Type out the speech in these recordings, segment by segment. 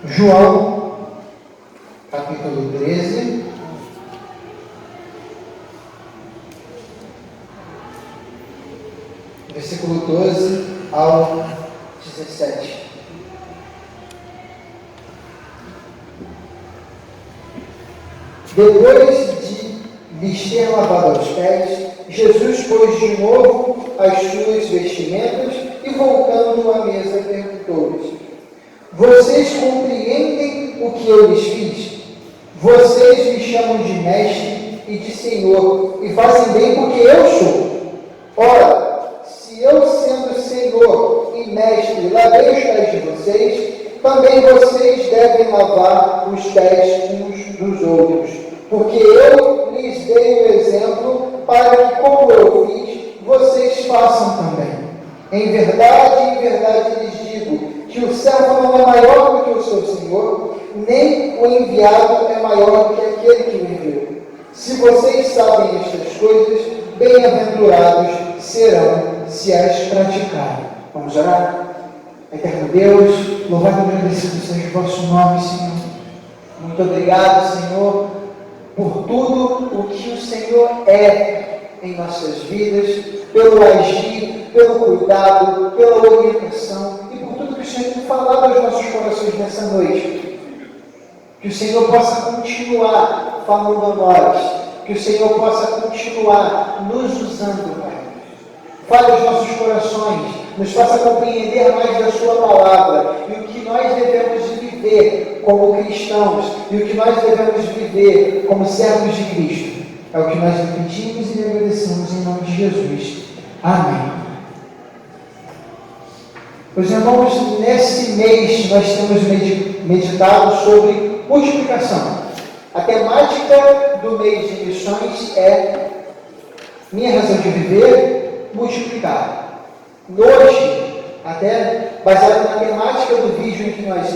João, capítulo 13, versículo 12 ao 17. Depois de lhes ter lavado os pés, Jesus pôs de novo as suas vestimentas e, voltando à mesa, perguntou-lhes: Vocês compreendem o que eu lhes fiz? Vocês me chamam de mestre e de senhor, e fazem bem porque eu sou. Ora, se eu, sendo senhor e mestre, lavei os pés de vocês, também vocês devem lavar os pés uns dos outros, porque eu lhes dei o exemplo para que, como eu fiz, vocês façam também. Em verdade lhes digo que o servo não é maior do que o seu senhor, nem o enviado é maior do que aquele que o enviou. Se vocês sabem estas coisas, bem-aventurados serão se as praticarem. Vamos orar? Eterno Deus, louvado e agradecido seja o vosso nome, Senhor. Muito obrigado, Senhor, por tudo o que o Senhor é em nossas vidas, pelo agir, pelo cuidado, pela orientação e por tudo que o Senhor tem falado aos nossos corações nessa noite. Que o Senhor possa continuar falando a nós, que o Senhor possa continuar nos usando, Pai. Fale aos nossos corações, nos faça compreender mais da Sua palavra e o que nós devemos viver como cristãos e o que nós devemos viver como servos de Cristo. É o que nós lhe pedimos e lhe agradecemos em nome de Jesus. Amém. Meus irmãos, nesse mês nós temos meditado sobre multiplicação. A temática do mês de missões é minha razão de viver, multiplicar. Hoje, até baseado na temática do vídeo em que nós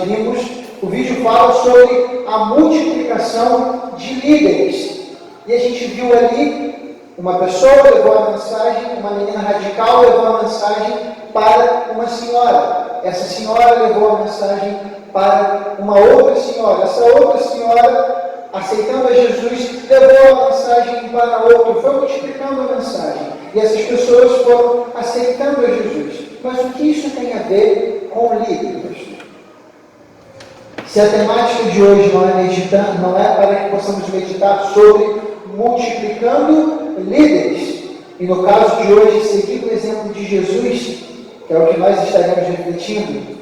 vimos, o vídeo fala sobre a multiplicação de líderes. E a gente viu ali uma pessoa levou a mensagem, uma menina radical levou a mensagem para uma senhora. Essa senhora levou a mensagem para uma outra senhora. Essa outra senhora, aceitando a Jesus, levou a mensagem para outra. Foi multiplicando a mensagem. E essas pessoas foram aceitando a Jesus. Mas o que isso tem a ver com líderes? Se a temática de hoje não é para que possamos meditar sobre multiplicando líderes, e no caso de hoje, seguir o exemplo de Jesus, que é o que nós estaremos refletindo,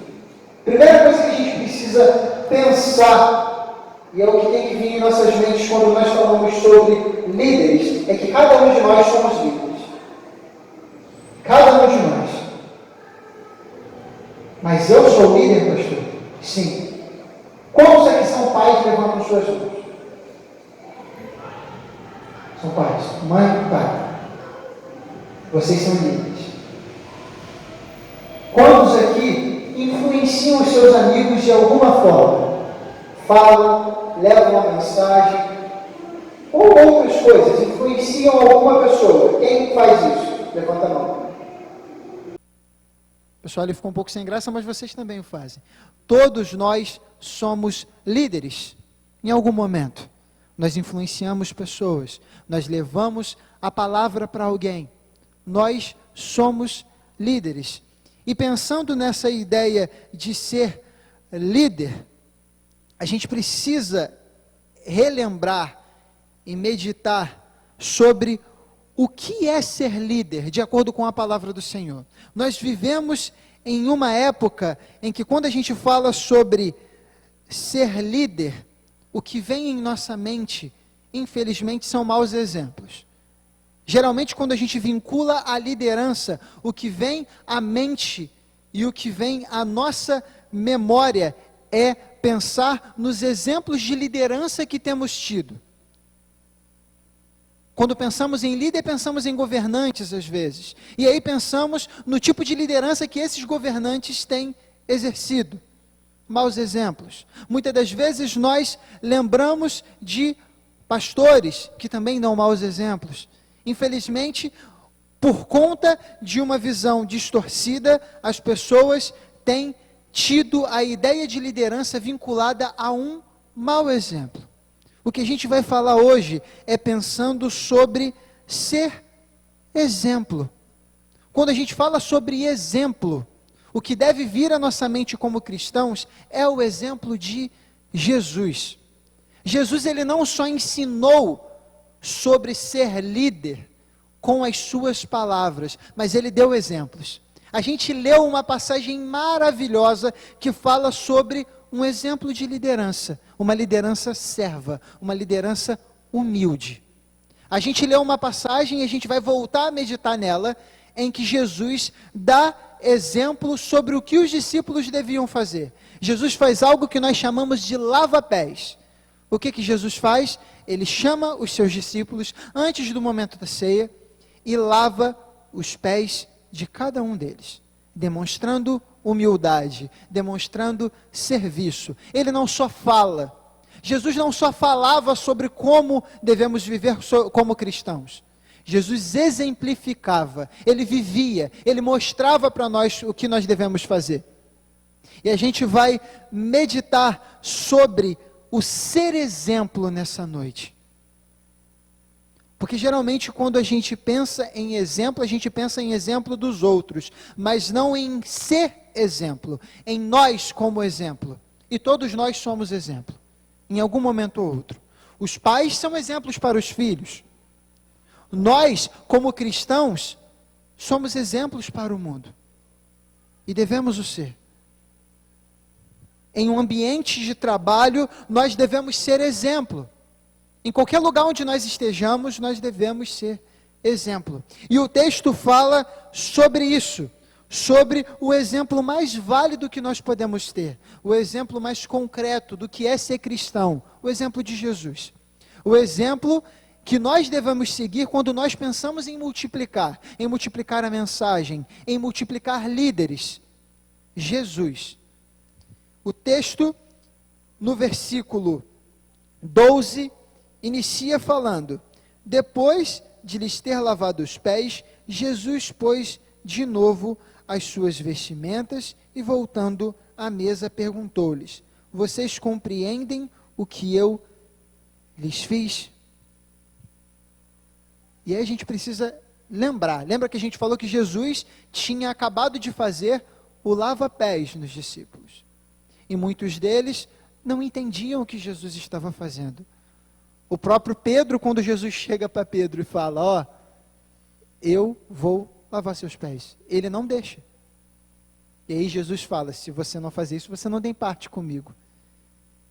primeira coisa que a gente precisa pensar, e é o que tem que vir em nossas mentes quando nós falamos sobre líderes, é que cada um de nós somos líderes. Cada um de nós. Mas eu sou líder, pastor? Sim. Quantos aqui são pais levando suas mãos? São pais. Mãe e pai. Vocês são líderes. Quantos aqui influenciam os seus amigos de alguma forma? Falam, levam uma mensagem, ou outras coisas, influenciam alguma pessoa. Quem faz isso? Levanta a mão. Pessoal, ele ficou um pouco sem graça, mas vocês também o fazem. Todos nós somos líderes em algum momento. Nós influenciamos pessoas, nós levamos a palavra para alguém. Nós somos líderes. E pensando nessa ideia de ser líder, a gente precisa relembrar e meditar sobre o que é ser líder, de acordo com a palavra do Senhor. Nós vivemos em uma época em que, quando a gente fala sobre ser líder, o que vem em nossa mente, infelizmente, são maus exemplos. Geralmente, quando a gente vincula a liderança, o que vem à mente e o que vem à nossa memória é pensar nos exemplos de liderança que temos tido. Quando pensamos em líder, pensamos em governantes às vezes. E aí pensamos no tipo de liderança que esses governantes têm exercido. Maus exemplos. Muitas das vezes nós lembramos de pastores que também dão maus exemplos. Infelizmente, por conta de uma visão distorcida, as pessoas têm tido a ideia de liderança vinculada a um mau exemplo. O que a gente vai falar hoje é pensando sobre ser exemplo. Quando a gente fala sobre exemplo, o que deve vir à nossa mente como cristãos é o exemplo de Jesus. Jesus, ele não só ensinou sobre ser líder com as suas palavras, mas ele deu exemplos. A gente leu uma passagem maravilhosa que fala sobre um exemplo de liderança, uma liderança serva, uma liderança humilde. A gente leu uma passagem e a gente vai voltar a meditar nela, em que Jesus dá exemplo sobre o que os discípulos deviam fazer. Jesus faz algo que nós chamamos de lava-pés. O que Jesus faz? Ele chama os seus discípulos antes do momento da ceia e lava os pés de cada um deles, demonstrando humildade, demonstrando serviço. Ele não só fala, Jesus não só falava sobre como devemos viver como cristãos. Jesus exemplificava, ele vivia, ele mostrava para nós o que nós devemos fazer. E a gente vai meditar sobre o ser exemplo nessa noite. Porque geralmente quando a gente pensa em exemplo, a gente pensa em exemplo dos outros, mas não em ser exemplo, em nós como exemplo. E todos nós somos exemplo, em algum momento ou outro. Os pais são exemplos para os filhos. Nós, como cristãos, somos exemplos para o mundo. E devemos o ser. Em um ambiente de trabalho, nós devemos ser exemplo. Em qualquer lugar onde nós estejamos, nós devemos ser exemplo. E o texto fala sobre isso, sobre o exemplo mais válido que nós podemos ter, o exemplo mais concreto do que é ser cristão, o exemplo de Jesus. O exemplo que nós devemos seguir quando nós pensamos em multiplicar a mensagem, em multiplicar líderes. Jesus. O texto, no versículo 12, inicia falando: depois de lhes ter lavado os pés, Jesus pôs de novo as suas vestimentas e, voltando à mesa, perguntou-lhes: vocês compreendem o que eu lhes fiz? E aí a gente precisa lembra que a gente falou que Jesus tinha acabado de fazer o lava-pés nos discípulos. E muitos deles não entendiam o que Jesus estava fazendo. O próprio Pedro, quando Jesus chega para Pedro e fala: ó, eu vou lavar seus pés, ele não deixa. E aí Jesus fala: se você não fazer isso, você não tem parte comigo.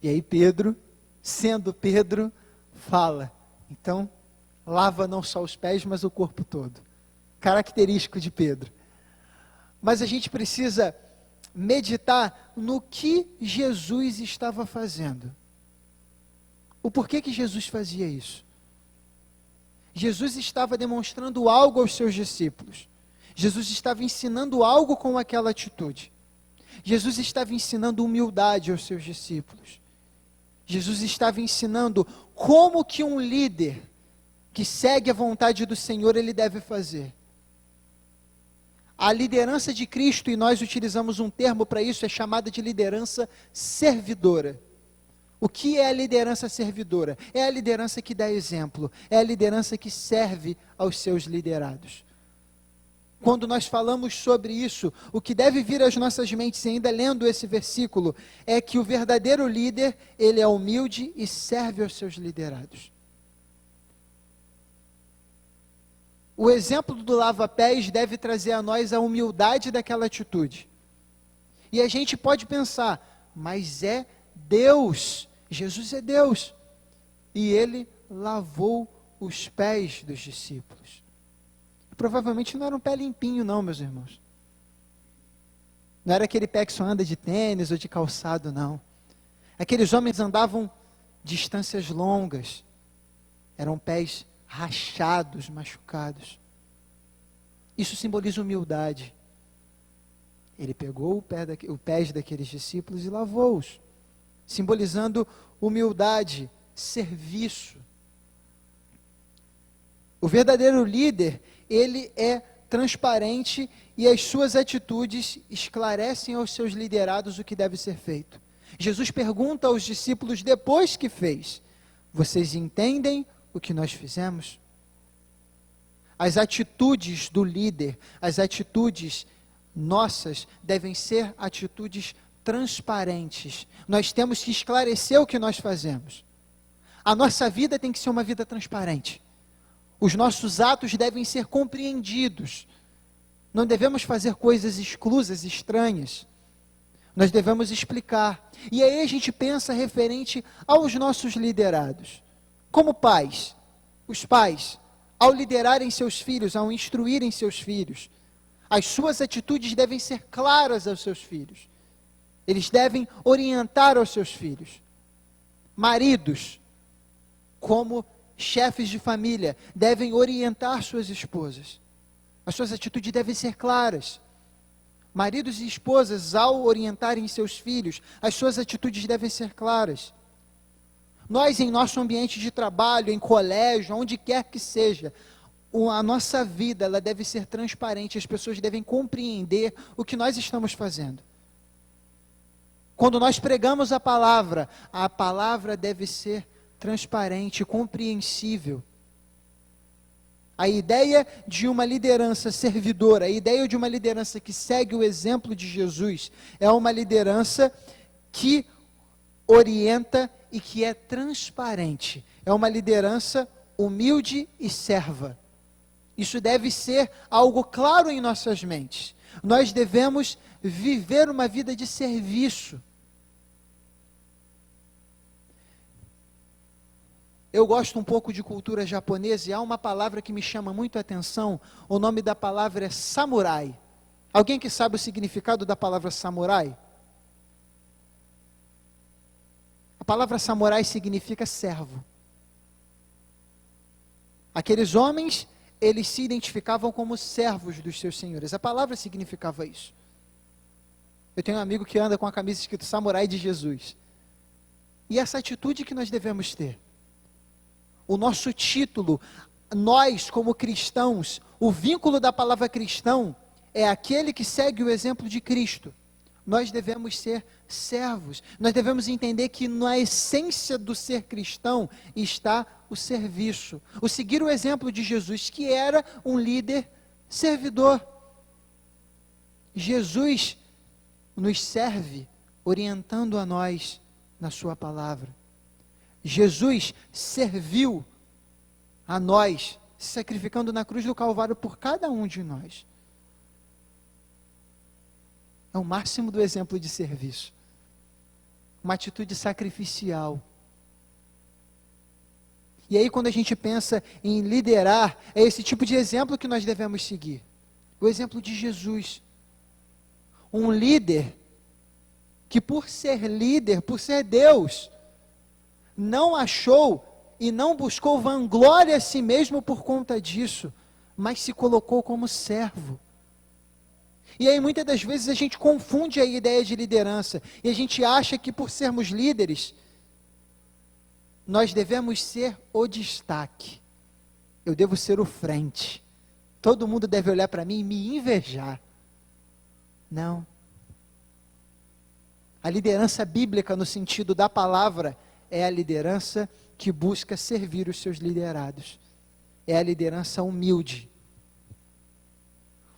E aí Pedro, sendo Pedro, fala: então, lava não só os pés, mas o corpo todo. Característico de Pedro. Mas a gente precisa meditar no que Jesus estava fazendo. O porquê que Jesus fazia isso? Jesus estava demonstrando algo aos seus discípulos. Jesus estava ensinando algo com aquela atitude. Jesus estava ensinando humildade aos seus discípulos. Jesus estava ensinando como que um líder que segue a vontade do Senhor, ele deve fazer. A liderança de Cristo, e nós utilizamos um termo para isso, é chamada de liderança servidora. O que é a liderança servidora? É a liderança que dá exemplo, é a liderança que serve aos seus liderados. Quando nós falamos sobre isso, o que deve vir às nossas mentes, ainda lendo esse versículo, é que o verdadeiro líder, ele é humilde e serve aos seus liderados. O exemplo do lava-pés deve trazer a nós a humildade daquela atitude. E a gente pode pensar, mas é Deus, Jesus é Deus, e ele lavou os pés dos discípulos. Provavelmente não era um pé limpinho não, meus irmãos. Não era aquele pé que só anda de tênis ou de calçado, não. Aqueles homens andavam distâncias longas, eram pés rachados, machucados. Isso simboliza humildade. Ele pegou o pés daqueles discípulos e lavou-os, simbolizando humildade, serviço. O verdadeiro líder, ele é transparente e as suas atitudes esclarecem aos seus liderados o que deve ser feito. Jesus pergunta aos discípulos depois que fez: vocês entendem o que nós fizemos? As atitudes do líder, as atitudes nossas devem ser atitudes transparentes. Nós temos que esclarecer o que nós fazemos. A nossa vida tem que ser uma vida transparente. Os nossos atos devem ser compreendidos. Não devemos fazer coisas esclusas, estranhas. Nós devemos explicar. E aí a gente pensa referente aos nossos liderados. Como pais, os pais, ao liderarem seus filhos, ao instruírem seus filhos, as suas atitudes devem ser claras aos seus filhos. Eles devem orientar aos seus filhos. Maridos, como chefes de família, devem orientar suas esposas. As suas atitudes devem ser claras. Maridos e esposas, ao orientarem seus filhos, as suas atitudes devem ser claras. Nós, em nosso ambiente de trabalho, em colégio, onde quer que seja, a nossa vida, ela deve ser transparente, as pessoas devem compreender o que nós estamos fazendo. Quando nós pregamos a palavra deve ser transparente, compreensível. A ideia de uma liderança servidora, a ideia de uma liderança que segue o exemplo de Jesus, é uma liderança que orienta e que é transparente. É uma liderança humilde e serva. Isso deve ser algo claro em nossas mentes. Nós devemos viver uma vida de serviço. Eu gosto um pouco de cultura japonesa e há uma palavra que me chama muito a atenção. O nome da palavra é samurai. Alguém que sabe o significado da palavra samurai? A palavra samurai significa servo. Aqueles homens, eles se identificavam como servos dos seus senhores. A palavra significava isso. Eu tenho um amigo que anda com a camisa escrito Samurai de Jesus. E essa atitude que nós devemos ter. O nosso título, nós como cristãos, o vínculo da palavra cristão é aquele que segue o exemplo de Cristo. Nós devemos ser servos. Nós devemos entender que na essência do ser cristão está o serviço. O seguir o exemplo de Jesus, que era um líder servidor. Jesus nos serve orientando a nós na sua palavra. Jesus serviu a nós, se sacrificando na cruz do Calvário por cada um de nós. É o máximo do exemplo de serviço. Uma atitude sacrificial. E aí quando a gente pensa em liderar, é esse tipo de exemplo que nós devemos seguir. O exemplo de Jesus. Um líder que por ser líder, por ser Deus, não achou e não buscou vanglória a si mesmo por conta disso, mas se colocou como servo. E aí muitas das vezes a gente confunde a ideia de liderança, e a gente acha que por sermos líderes, nós devemos ser o destaque. Eu devo ser o frente. Todo mundo deve olhar para mim e me invejar. Não. A liderança bíblica no sentido da palavra é a liderança que busca servir os seus liderados. É a liderança humilde.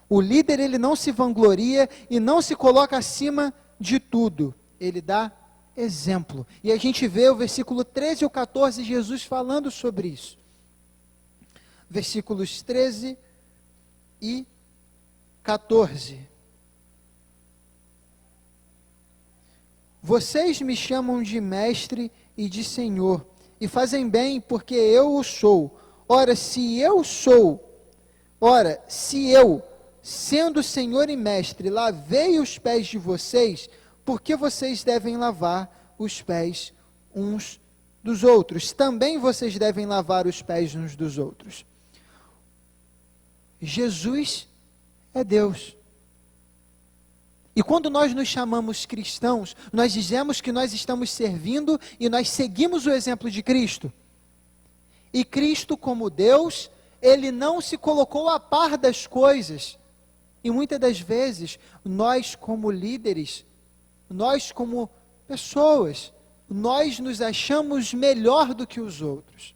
O líder, ele não se vangloria e não se coloca acima de tudo. Ele dá exemplo. E a gente vê o versículo 13 e o 14, Jesus falando sobre isso. Versículos 13 e 14. Vocês me chamam de mestre e de Senhor, e fazem bem, porque eu o sou. Ora, se eu, sendo Senhor e Mestre, lavei os pés de vocês, por que vocês devem lavar os pés uns dos outros? Também vocês devem lavar os pés uns dos outros. Jesus é Deus. E quando nós nos chamamos cristãos, nós dizemos que nós estamos servindo e nós seguimos o exemplo de Cristo. E Cristo, como Deus, ele não se colocou a par das coisas. E muitas das vezes, nós como líderes, nós como pessoas, nós nos achamos melhor do que os outros.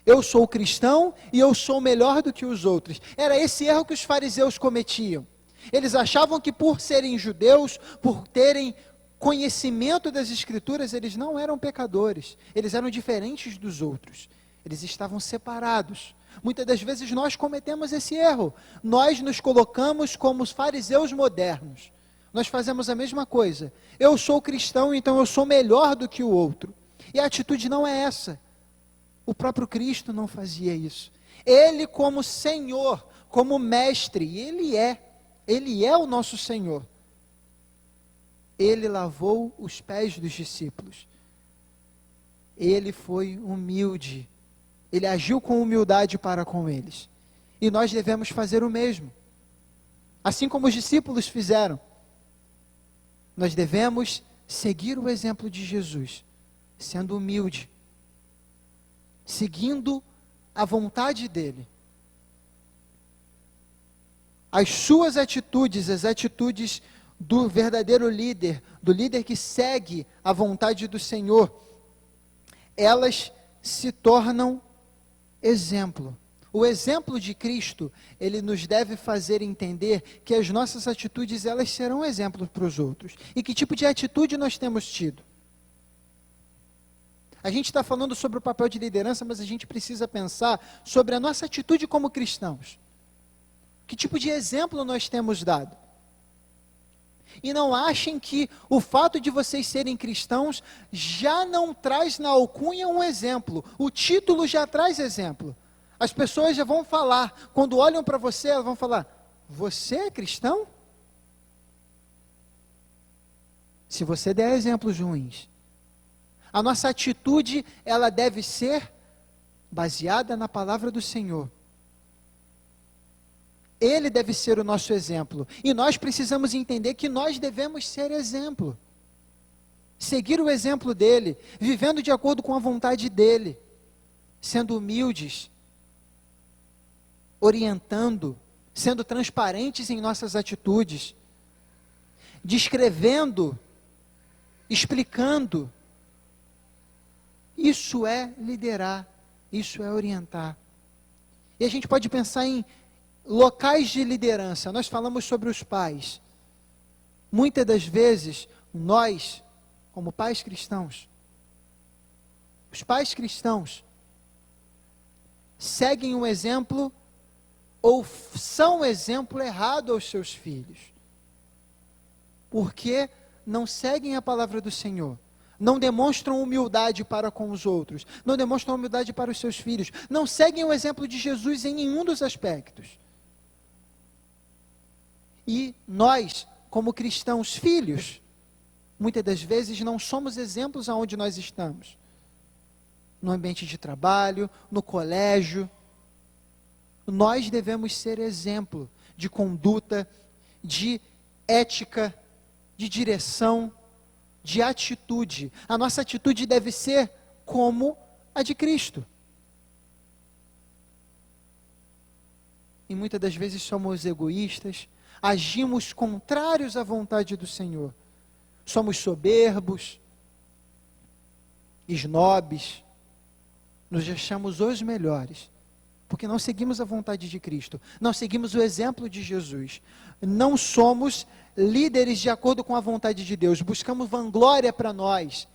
Eu sou cristão e eu sou melhor do que os outros. Era esse erro que os fariseus cometiam. Eles achavam que por serem judeus, por terem conhecimento das Escrituras, eles não eram pecadores. Eles eram diferentes dos outros. Eles estavam separados. Muitas das vezes nós cometemos esse erro. Nós nos colocamos como os fariseus modernos. Nós fazemos a mesma coisa. Eu sou cristão, então eu sou melhor do que o outro. E a atitude não é essa. O próprio Cristo não fazia isso. Ele como Senhor, como Mestre, e Ele é o nosso Senhor. Ele lavou os pés dos discípulos. Ele foi humilde. Ele agiu com humildade para com eles. E nós devemos fazer o mesmo. Assim como os discípulos fizeram. Nós devemos seguir o exemplo de Jesus, sendo humilde, seguindo a vontade dele. As suas atitudes, as atitudes do verdadeiro líder, do líder que segue a vontade do Senhor, elas se tornam exemplo. O exemplo de Cristo, ele nos deve fazer entender que as nossas atitudes, elas serão exemplos para os outros. E que tipo de atitude nós temos tido? A gente está falando sobre o papel de liderança, mas a gente precisa pensar sobre a nossa atitude como cristãos. Que tipo de exemplo nós temos dado? E não achem que o fato de vocês serem cristãos já não traz na alcunha um exemplo. O título já traz exemplo. As pessoas já vão falar, quando olham para você, elas vão falar: você é cristão? Se você der exemplos ruins. A nossa atitude, ela deve ser baseada na palavra do Senhor. Ele deve ser o nosso exemplo. E nós precisamos entender que nós devemos ser exemplo. Seguir o exemplo dele, vivendo de acordo com a vontade dele, sendo humildes, orientando, sendo transparentes em nossas atitudes, descrevendo, explicando. Isso é liderar, isso é orientar. E a gente pode pensar em locais de liderança. Nós falamos sobre os pais. Muitas das vezes, nós, como pais cristãos, os pais cristãos seguem um exemplo ou são um exemplo errado aos seus filhos. Porque não seguem a palavra do Senhor. Não demonstram humildade para com os outros, não demonstram humildade para os seus filhos, não seguem o exemplo de Jesus em nenhum dos aspectos. E nós, como cristãos filhos, muitas das vezes não somos exemplos aonde nós estamos. No ambiente de trabalho, no colégio. Nós devemos ser exemplo de conduta, de ética, de direção, de atitude. A nossa atitude deve ser como a de Cristo. E muitas das vezes somos egoístas, agimos contrários à vontade do Senhor. Somos soberbos, esnobes, nos achamos os melhores, porque não seguimos a vontade de Cristo, não seguimos o exemplo de Jesus. Não somos líderes de acordo com a vontade de Deus, buscamos vanglória para nós.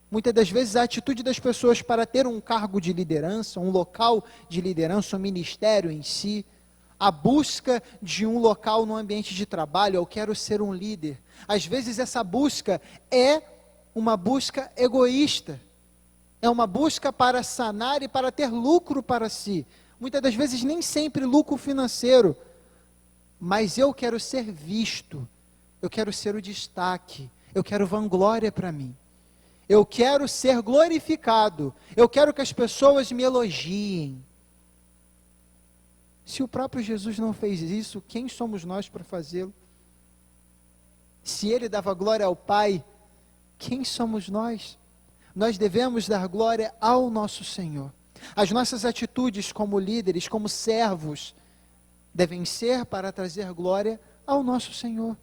Muitas das vezes a atitude das pessoas para ter um cargo de liderança, um local de liderança, um ministério em si, a busca de um local no ambiente de trabalho, eu quero ser um líder. Às vezes essa busca é uma busca egoísta, é uma busca para sanar e para ter lucro para si. Muitas das vezes nem sempre lucro financeiro, mas eu quero ser visto, eu quero ser o destaque, eu quero vanglória para mim. Eu quero ser glorificado, eu quero que as pessoas me elogiem. Se o próprio Jesus não fez isso, quem somos nós para fazê-lo? Se ele dava glória ao Pai, quem somos nós? Nós devemos dar glória ao nosso Senhor. As nossas atitudes como líderes, como servos, devem ser para trazer glória ao nosso Senhor.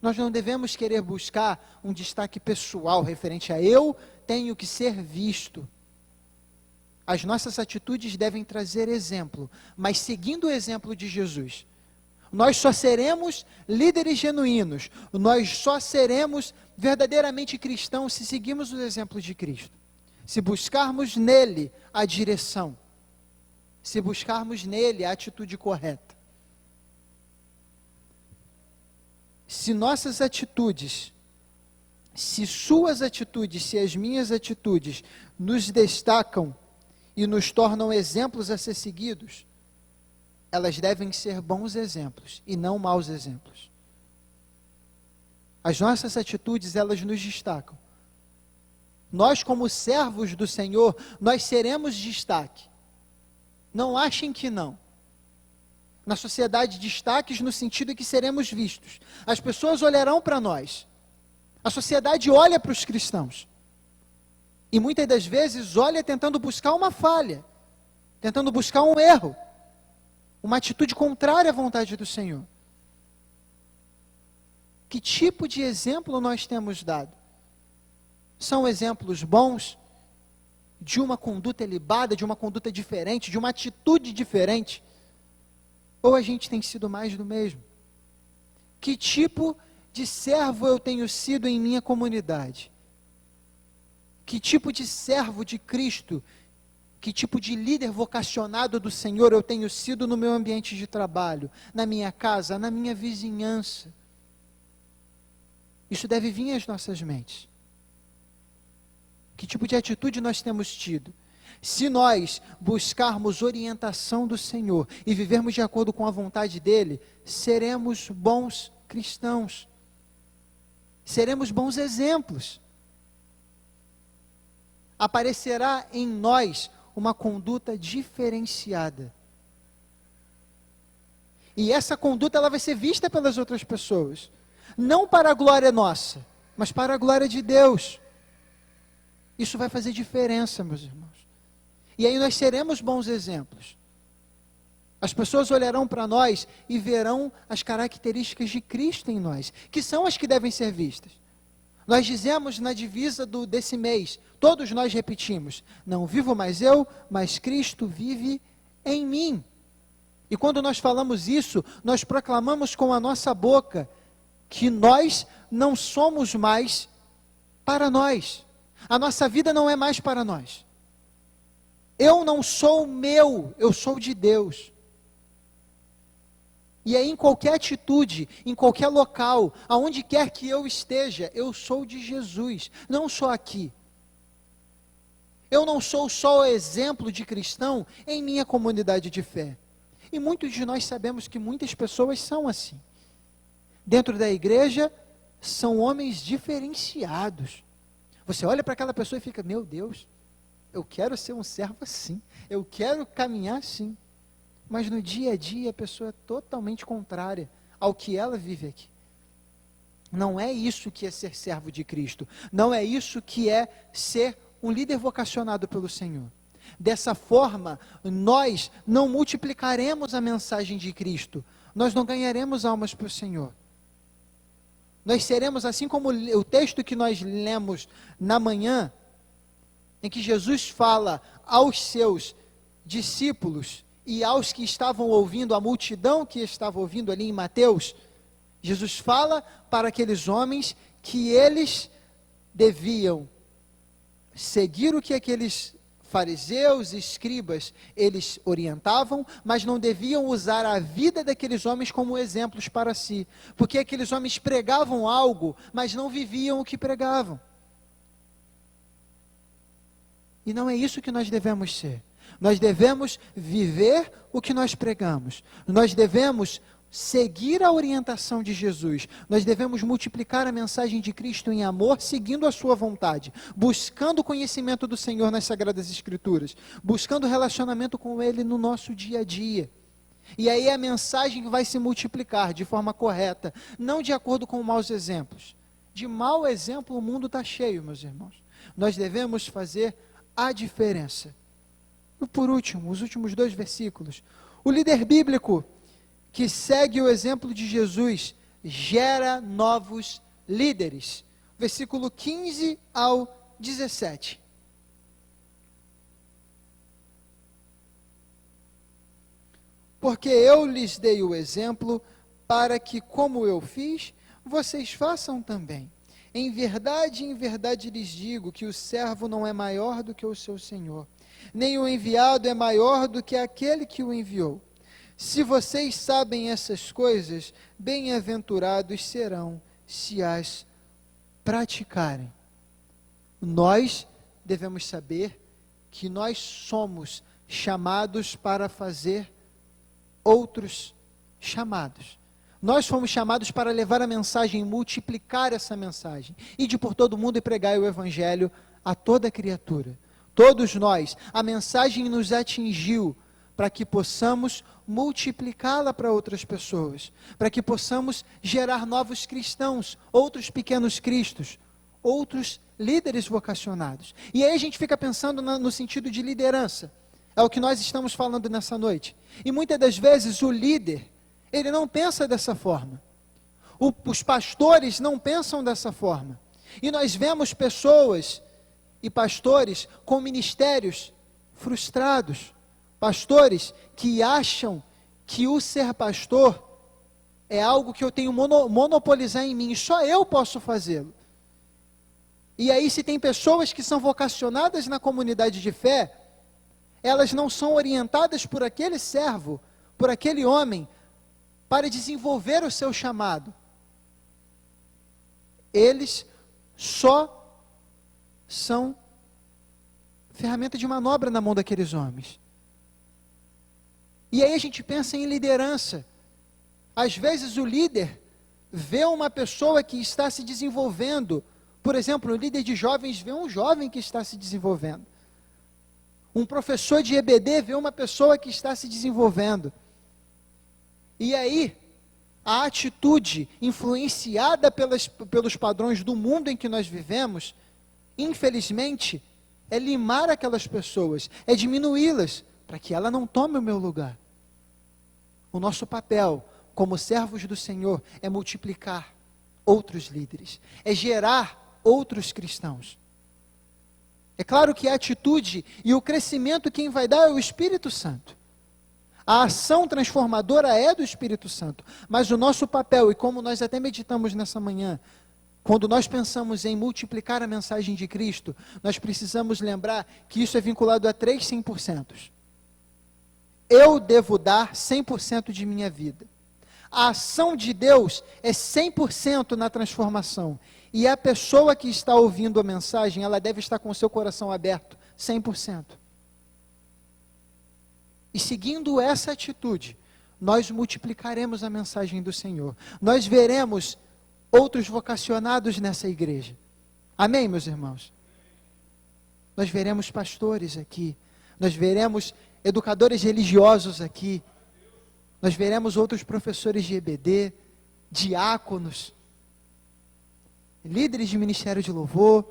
Nós não devemos querer buscar um destaque pessoal referente a eu tenho que ser visto. As nossas atitudes devem trazer exemplo, mas seguindo o exemplo de Jesus. Nós só seremos líderes genuínos, nós só seremos verdadeiramente cristãos se seguirmos os exemplos de Cristo. Se buscarmos nele a direção, se buscarmos nele a atitude correta. Se nossas atitudes, se suas atitudes, se as minhas atitudes nos destacam e nos tornam exemplos a ser seguidos, elas devem ser bons exemplos e não maus exemplos. As nossas atitudes, elas nos destacam. Nós, como servos do Senhor, nós seremos destaque. Não achem que não. Na sociedade, destaques no sentido de que seremos vistos. As pessoas olharão para nós. A sociedade olha para os cristãos. E muitas das vezes olha tentando buscar uma falha, tentando buscar um erro, uma atitude contrária à vontade do Senhor. Que tipo de exemplo nós temos dado? São exemplos bons de uma conduta ilibada, de uma conduta diferente, de uma atitude diferente? Ou a gente tem sido mais do mesmo? Que tipo de servo eu tenho sido em minha comunidade? Que tipo de servo de Cristo, que tipo de líder vocacionado do Senhor eu tenho sido no meu ambiente de trabalho, na minha casa, na minha vizinhança? Isso deve vir às nossas mentes. Que tipo de atitude nós temos tido? Se nós buscarmos orientação do Senhor e vivermos de acordo com a vontade dEle, seremos bons cristãos. Seremos bons exemplos. Aparecerá em nós uma conduta diferenciada. E essa conduta ela vai ser vista pelas outras pessoas. Não para a glória nossa, mas para a glória de Deus. Isso vai fazer diferença, meus irmãos. E aí nós seremos bons exemplos. As pessoas olharão para nós e verão as características de Cristo em nós, que são as que devem ser vistas. Nós dizemos na divisa desse mês, todos nós repetimos, não vivo mais eu, mas Cristo vive em mim. E quando nós falamos isso, nós proclamamos com a nossa boca que nós não somos mais para nós. A nossa vida não é mais para nós. Eu não sou meu, eu sou de Deus. E aí em qualquer atitude, em qualquer local, aonde quer que eu esteja, eu sou de Jesus, não só aqui. Eu não sou só o exemplo de cristão em minha comunidade de fé. E muitos de nós sabemos que muitas pessoas são assim. Dentro da igreja, são homens diferenciados. Você olha para aquela pessoa e fica, meu Deus, eu quero ser um servo assim, eu quero caminhar assim. Mas no dia a dia a pessoa é totalmente contrária ao que ela vive aqui. Não é isso que é ser servo de Cristo. Não é isso que é ser um líder vocacionado pelo Senhor. Dessa forma, nós não multiplicaremos a mensagem de Cristo. Nós não ganharemos almas para o Senhor. Nós seremos assim como o texto que nós lemos na manhã, em que Jesus fala aos seus discípulos e aos que estavam ouvindo, a multidão que estava ouvindo ali em Mateus, Jesus fala para aqueles homens que eles deviam seguir o que aqueles fariseus e escribas, eles orientavam, mas não deviam usar a vida daqueles homens como exemplos para si, porque aqueles homens pregavam algo, mas não viviam o que pregavam. E não é isso que nós devemos ser. Nós devemos viver o que nós pregamos. Nós devemos seguir a orientação de Jesus. Nós devemos multiplicar a mensagem de Cristo em amor, seguindo a sua vontade, buscando o conhecimento do Senhor nas Sagradas Escrituras, buscando relacionamento com Ele no nosso dia a dia. E aí a mensagem vai se multiplicar de forma correta, não de acordo com maus exemplos. De mau exemplo o mundo está cheio, meus irmãos. Nós devemos fazer a diferença. E por último, os últimos 2 versículos. O líder bíblico que segue o exemplo de Jesus gera novos líderes. Versículo 15 ao 17. Porque eu lhes dei o exemplo para que, como eu fiz, vocês façam também. Em verdade lhes digo que o servo não é maior do que o seu senhor, nem o enviado é maior do que aquele que o enviou. Se vocês sabem essas coisas, bem-aventurados serão se as praticarem. Nós devemos saber que nós somos chamados para fazer outros chamados. Nós fomos chamados para levar a mensagem, multiplicar essa mensagem, ide por todo mundo e pregai o evangelho a toda criatura. Todos nós, a mensagem nos atingiu para que possamos multiplicá-la para outras pessoas, para que possamos gerar novos cristãos, outros pequenos cristos, outros líderes vocacionados. E aí a gente fica pensando no sentido de liderança. É o que nós estamos falando nessa noite. E muitas das vezes o líder, ele não pensa dessa forma. Os pastores não pensam dessa forma. E nós vemos pessoas e pastores com ministérios frustrados. Pastores que acham que o ser pastor é algo que eu tenho monopolizar em mim, e só eu posso fazê-lo. E aí, se tem pessoas que são vocacionadas na comunidade de fé, elas não são orientadas por aquele servo, por aquele homem, para desenvolver o seu chamado. Eles só são ferramenta de manobra na mão daqueles homens. E aí a gente pensa em liderança. Às vezes o líder vê uma pessoa que está se desenvolvendo. Por exemplo, o líder de jovens vê um jovem que está se desenvolvendo. Um professor de EBD vê uma pessoa que está se desenvolvendo. E aí, a atitude influenciada pelos padrões do mundo em que nós vivemos, infelizmente, é limar aquelas pessoas, é diminuí-las, para que ela não tome o meu lugar. O nosso papel, como servos do Senhor, é multiplicar outros líderes, é gerar outros cristãos. É claro que a atitude e o crescimento quem vai dar é o Espírito Santo. A ação transformadora é do Espírito Santo, mas o nosso papel, e como nós até meditamos nessa manhã, quando nós pensamos em multiplicar a mensagem de Cristo, nós precisamos lembrar que isso é vinculado a 3 100%. Eu devo dar 100% de minha vida. A ação de Deus é 100% na transformação. E a pessoa que está ouvindo a mensagem, ela deve estar com o seu coração aberto, 100%. E seguindo essa atitude, nós multiplicaremos a mensagem do Senhor. Nós veremos outros vocacionados nessa igreja. Amém, meus irmãos? Nós veremos pastores aqui. Nós veremos educadores religiosos aqui. Nós veremos outros professores de EBD, diáconos, líderes de ministério de louvor.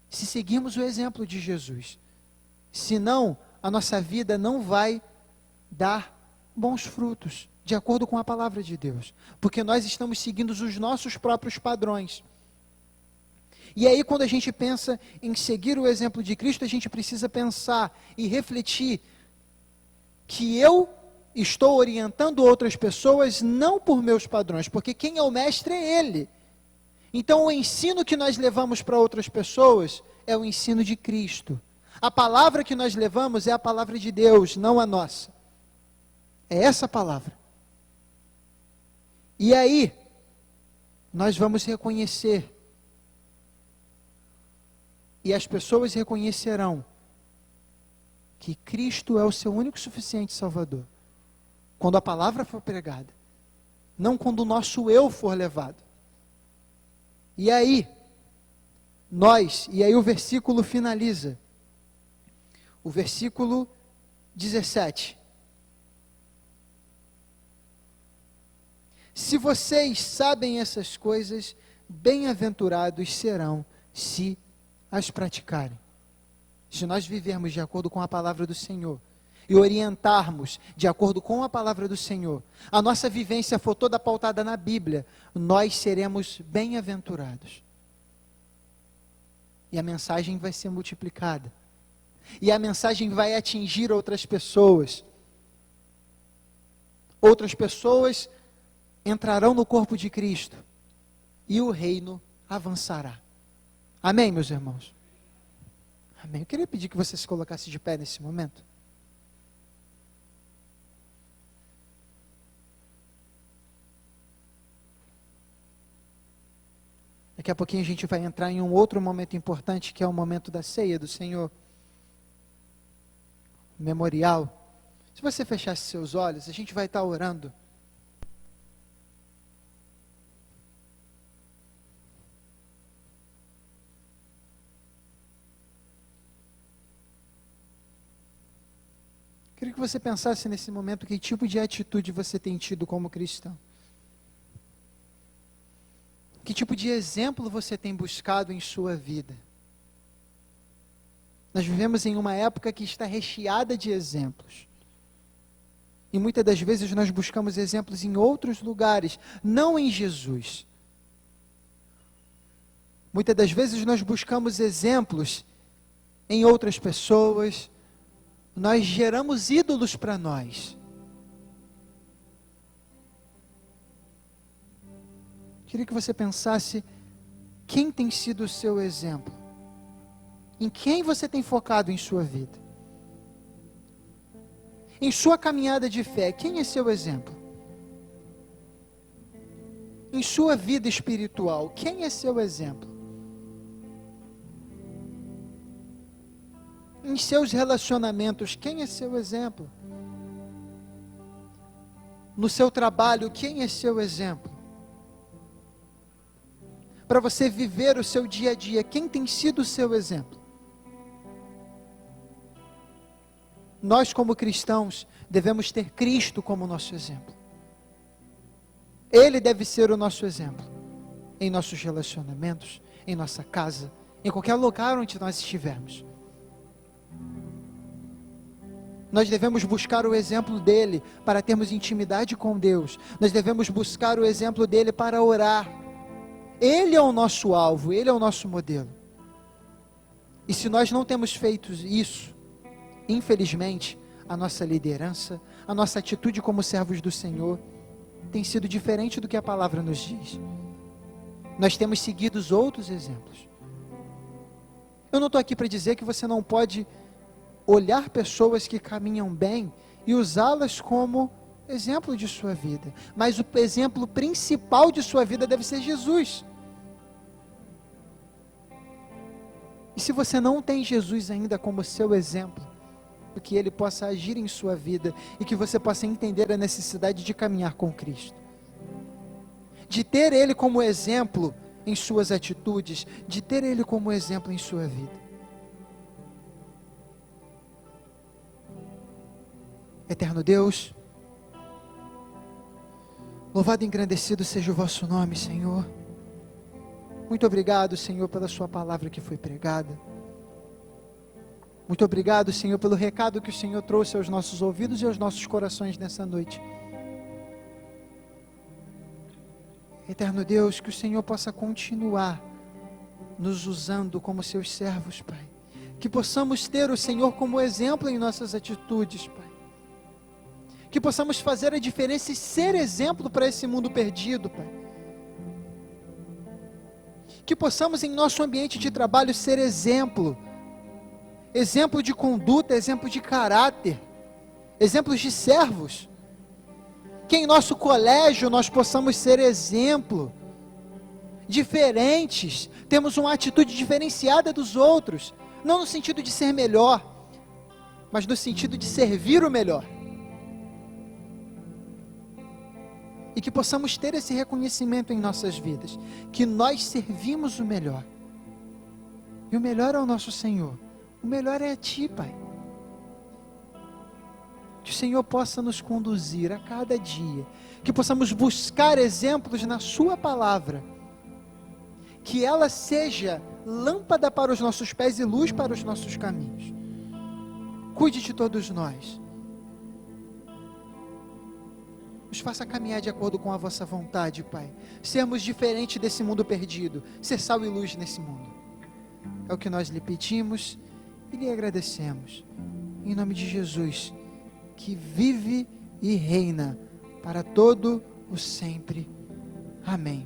Se seguirmos o exemplo de Jesus, senão a nossa vida não vai dar bons frutos, de acordo com a palavra de Deus, porque nós estamos seguindo os nossos próprios padrões. E aí, quando a gente pensa em seguir o exemplo de Cristo, a gente precisa pensar e refletir que eu estou orientando outras pessoas não por meus padrões, porque quem é o mestre é Ele. Então, o ensino que nós levamos para outras pessoas é o ensino de Cristo. A palavra que nós levamos é a palavra de Deus, não a nossa. É essa palavra. E aí, nós vamos reconhecer, e as pessoas reconhecerão, que Cristo é o seu único e suficiente Salvador. Quando a palavra for pregada, não quando o nosso eu for levado. E aí o versículo finaliza. O versículo 17. Se vocês sabem essas coisas, bem-aventurados serão se as praticarem. se nós vivermos de acordo com a palavra do Senhor, e orientarmos de acordo com a palavra do Senhor, a nossa vivência for toda pautada na Bíblia, nós seremos bem-aventurados. E a mensagem vai ser multiplicada. E a mensagem vai atingir outras pessoas. Outras pessoas entrarão no corpo de Cristo. E o reino avançará. Amém, meus irmãos? Amém. Eu queria pedir que você se colocasse de pé nesse momento. Daqui a pouquinho a gente vai entrar em um outro momento importante, que é o momento da ceia do Senhor. O memorial. Se você fechasse seus olhos, a gente vai estar orando. Queria que você pensasse nesse momento que tipo de atitude você tem tido como cristão. Que tipo de exemplo você tem buscado em sua vida? Nós vivemos em uma época que está recheada de exemplos. E muitas das vezes nós buscamos exemplos em outros lugares, não em Jesus. Muitas das vezes nós buscamos exemplos em outras pessoas. Nós geramos ídolos para nós. Queria que você pensasse, quem tem sido o seu exemplo? Em quem você tem focado em sua vida? Em sua caminhada de fé, quem é seu exemplo? Em sua vida espiritual, quem é seu exemplo? Em seus relacionamentos, quem é seu exemplo? No seu trabalho, quem é seu exemplo? Para você viver o seu dia a dia, quem tem sido o seu exemplo? Nós, como cristãos, devemos ter Cristo como nosso exemplo. Ele deve ser o nosso exemplo, em nossos relacionamentos, em nossa casa, em qualquer lugar onde nós estivermos. Nós devemos buscar o exemplo dele para termos intimidade com Deus. Nós devemos buscar o exemplo dele para orar. Ele é o nosso alvo, ele é o nosso modelo. E se nós não temos feito isso, infelizmente, a nossa liderança, a nossa atitude como servos do Senhor, tem sido diferente do que a palavra nos diz. Nós temos seguido os outros exemplos. Eu não estou aqui para dizer que você não pode olhar pessoas que caminham bem e usá-las como exemplo de sua vida. Mas o exemplo principal de sua vida deve ser Jesus. E se você não tem Jesus ainda como seu exemplo, que ele possa agir em sua vida e que você possa entender a necessidade de caminhar com Cristo. De ter ele como exemplo em suas atitudes, de ter ele como exemplo em sua vida. Eterno Deus, louvado e engrandecido seja o vosso nome, Senhor. Muito obrigado, Senhor, pela sua palavra que foi pregada. Muito obrigado, Senhor, pelo recado que o Senhor trouxe aos nossos ouvidos e aos nossos corações nessa noite. Eterno Deus, que o Senhor possa continuar nos usando como seus servos, Pai. Que possamos ter o Senhor como exemplo em nossas atitudes, Pai. Que possamos fazer a diferença e ser exemplo para esse mundo perdido, Pai. Que possamos em nosso ambiente de trabalho ser exemplo. Exemplo de conduta, exemplo de caráter. Exemplos de servos. Que em nosso colégio nós possamos ser exemplo. Diferentes. Temos uma atitude diferenciada dos outros. Não no sentido de ser melhor, mas no sentido de servir o melhor. E que possamos ter esse reconhecimento em nossas vidas, que nós servimos o melhor, e o melhor é o nosso Senhor, o melhor é a Ti, Pai. Que o Senhor possa nos conduzir a cada dia, que possamos buscar exemplos na Sua palavra, que ela seja lâmpada para os nossos pés e luz para os nossos caminhos. Cuide de todos nós. Nos faça caminhar de acordo com a vossa vontade, Pai. Sermos diferentes desse mundo perdido. Ser sal e luz nesse mundo. É o que nós lhe pedimos e lhe agradecemos. Em nome de Jesus, que vive e reina para todo o sempre. Amém.